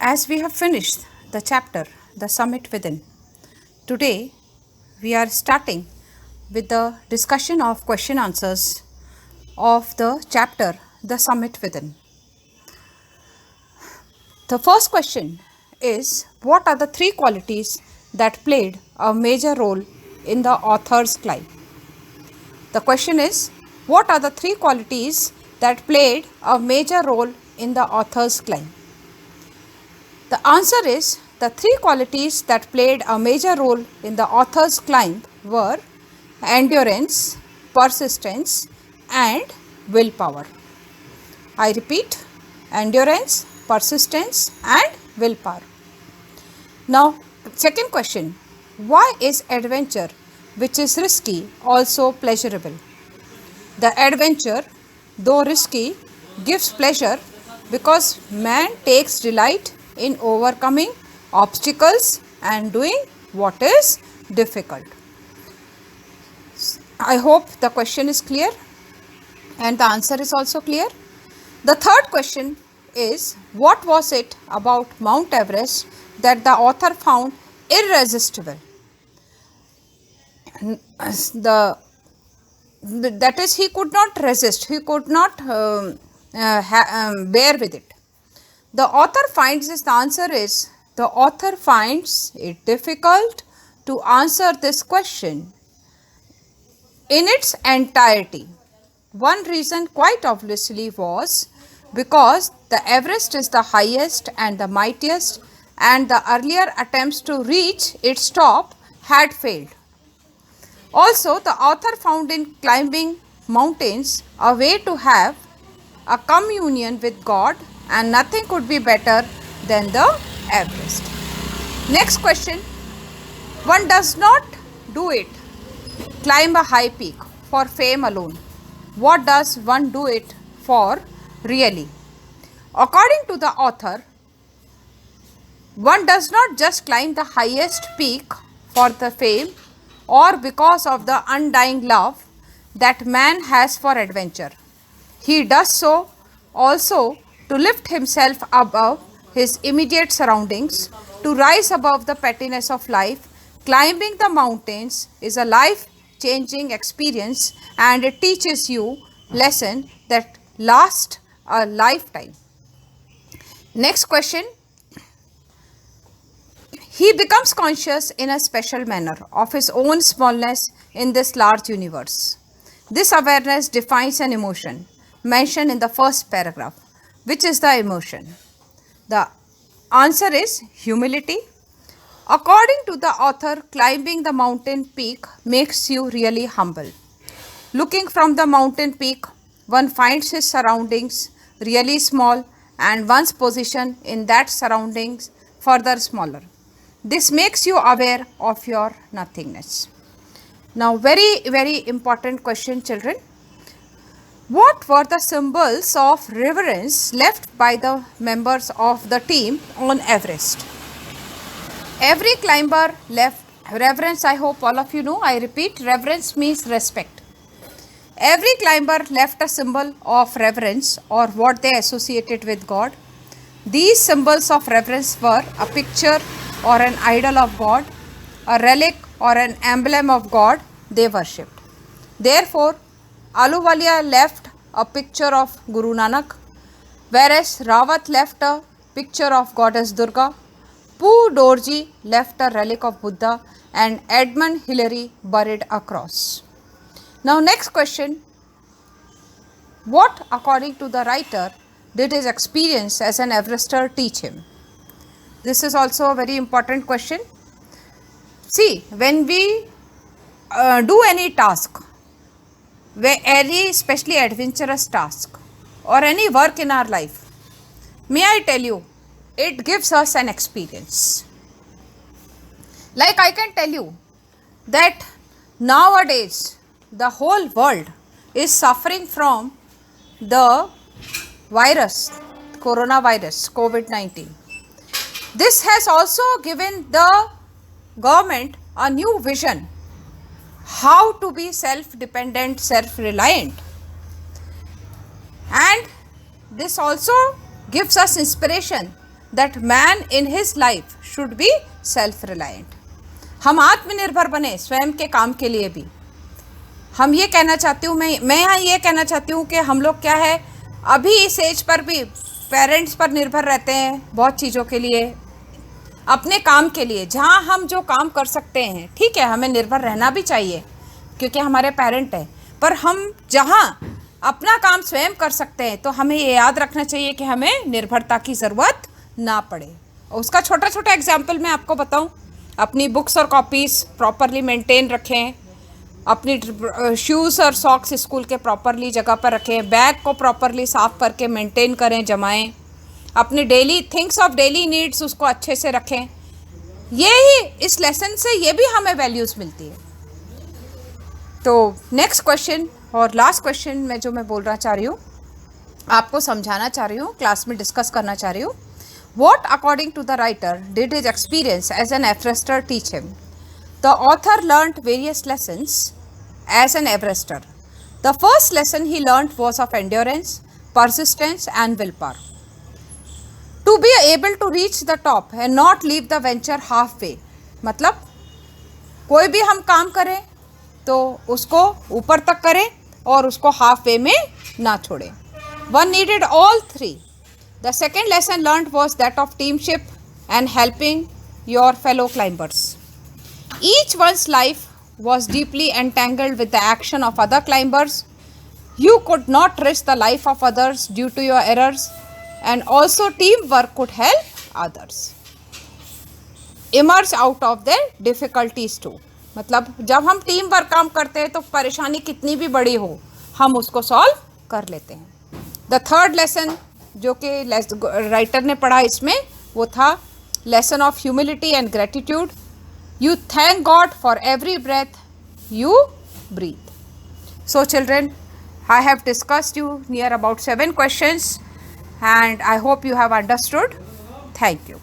As we have finished the chapter, The Summit Within, today we are starting with the discussion of question answers of the chapter, The Summit Within. The first question is, what are the three qualities that played a major role in the author's climb? The question is, what are the three qualities that played a major role in the author's climb? The answer is, the three qualities that played a major role in the author's climb were endurance, persistence, and willpower. I repeat, endurance, persistence, and willpower. Now, second question, why is adventure, which is risky, also pleasurable? The adventure, though risky, gives pleasure because man takes delight in overcoming obstacles and doing what is difficult. I hope the question is clear and the answer is also clear. The third question is, what was it about Mount Everest that the author found irresistible? That is, he could not resist, he could not bear with it. The author finds it difficult to answer this question in its entirety. One reason, quite obviously, was because the Everest is the highest and the mightiest, and the earlier attempts to reach its top had failed. Also, the author found in climbing mountains a way to have a communion with God, and nothing could be better than the Everest. Next question, one does not do it, climb a high peak for fame alone. What does one do it for really? According to the author, one does not just climb the highest peak for the fame or because of the undying love that man has for adventure. He does so also to lift himself above his immediate surroundings, to rise above the pettiness of life. Climbing the mountains is a life-changing experience, and it teaches you lessons that last a lifetime. Next question. He becomes conscious in a special manner of his own smallness in this large universe. This awareness defines an emotion mentioned in the first paragraph. Which is the emotion? The answer is humility. According to the author, climbing the mountain peak makes you really humble. Looking from the mountain peak, one finds his surroundings really small and one's position in that surroundings further smaller. This makes you aware of your nothingness. Now, very important question, children. What were the symbols of reverence left by the members of the team on Everest? Every climber left reverence. I hope all of you know. I repeat, reverence means respect. Every climber left a symbol of reverence or what they associated with God. These symbols of reverence were a picture or an idol of God, a relic or an emblem of God they worshipped. Therefore, Ahluwalia left a picture of Guru Nanak, whereas Rawat left a picture of Goddess Durga, Pooh Dorji left a relic of Buddha, and Edmund Hillary buried a cross. Now, next question. What, according to the writer, did his experience as an Everester teach him? This is also a very important question. See, when we do any task, any especially adventurous task or any work in our life, may I tell you, it gives us an experience. Like I can tell you that nowadays the whole world is suffering from the virus, coronavirus, COVID-19. This has also given the government a new vision how to be self-dependent, self-reliant. And this also gives us inspiration that man in his life should be self-reliant. हम आत्मनिर्भर बने स्वयं के काम के लिए भी. हम ये कहना चाहती हूँ, मैं यहाँ ये कहना चाहती हूँ कि हम लोग क्या है, अभी इस एज पर भी पेरेंट्स पर निर्भर रहते हैं बहुत चीज़ों के लिए, अपने काम के लिए. जहाँ हम जो काम कर सकते हैं, ठीक है, हमें निर्भर रहना भी चाहिए क्योंकि हमारे पेरेंट हैं, पर हम जहाँ अपना काम स्वयं कर सकते हैं तो हमें ये याद रखना चाहिए कि हमें निर्भरता की ज़रूरत ना पड़े. उसका छोटा छोटा एग्जाम्पल मैं आपको बताऊं. अपनी बुक्स और कॉपीज़ प्रॉपरली मेंटेन रखें, अपनी शूज़ और सॉक्स स्कूल के प्रॉपरली जगह पर रखें, बैग को प्रॉपरली साफ़ करके मेंटेन करें, जमाएं, अपनी daily things of daily needs उसको अच्छे से रखें. ये ही इस लेसन से ये भी हमें वैल्यूज़ मिलती है. तो नेक्स्ट क्वेश्चन और लास्ट क्वेश्चन मैं जो मैं बोलना चाह रही हूँ, आपको समझाना चाह रही हूँ, क्लास में डिस्कस करना चाह रही हूँ. What according to the writer did his experience as an Everester teach him? The author learnt various lessons as an Everester. The first lesson he learnt was of endurance, persistence and willpower. To be able to reach the top and not leave the venture halfway. मतलब कोई भी हम काम करें तो उसको ऊपर तक करें और उसको हाफ वे में ना छोड़ें. One needed all three. The second lesson learned was that of teamship and helping your fellow climbers. Each one's life was deeply entangled with the action of other climbers. You could not risk the life of others due to your errors, and also teamwork could help others emerge out of their difficulties too. मतलब जब हम team work काम करते हैं तो परेशानी कितनी भी बड़ी हो हम उसको सॉल्व कर लेते हैं. द थर्ड लेसन जो कि राइटर ने पढ़ा इसमें वो था lesson of humility and gratitude. You thank God for every breath you breathe. So children, I have discussed you near about 7 questions and I hope you have understood. Thank you.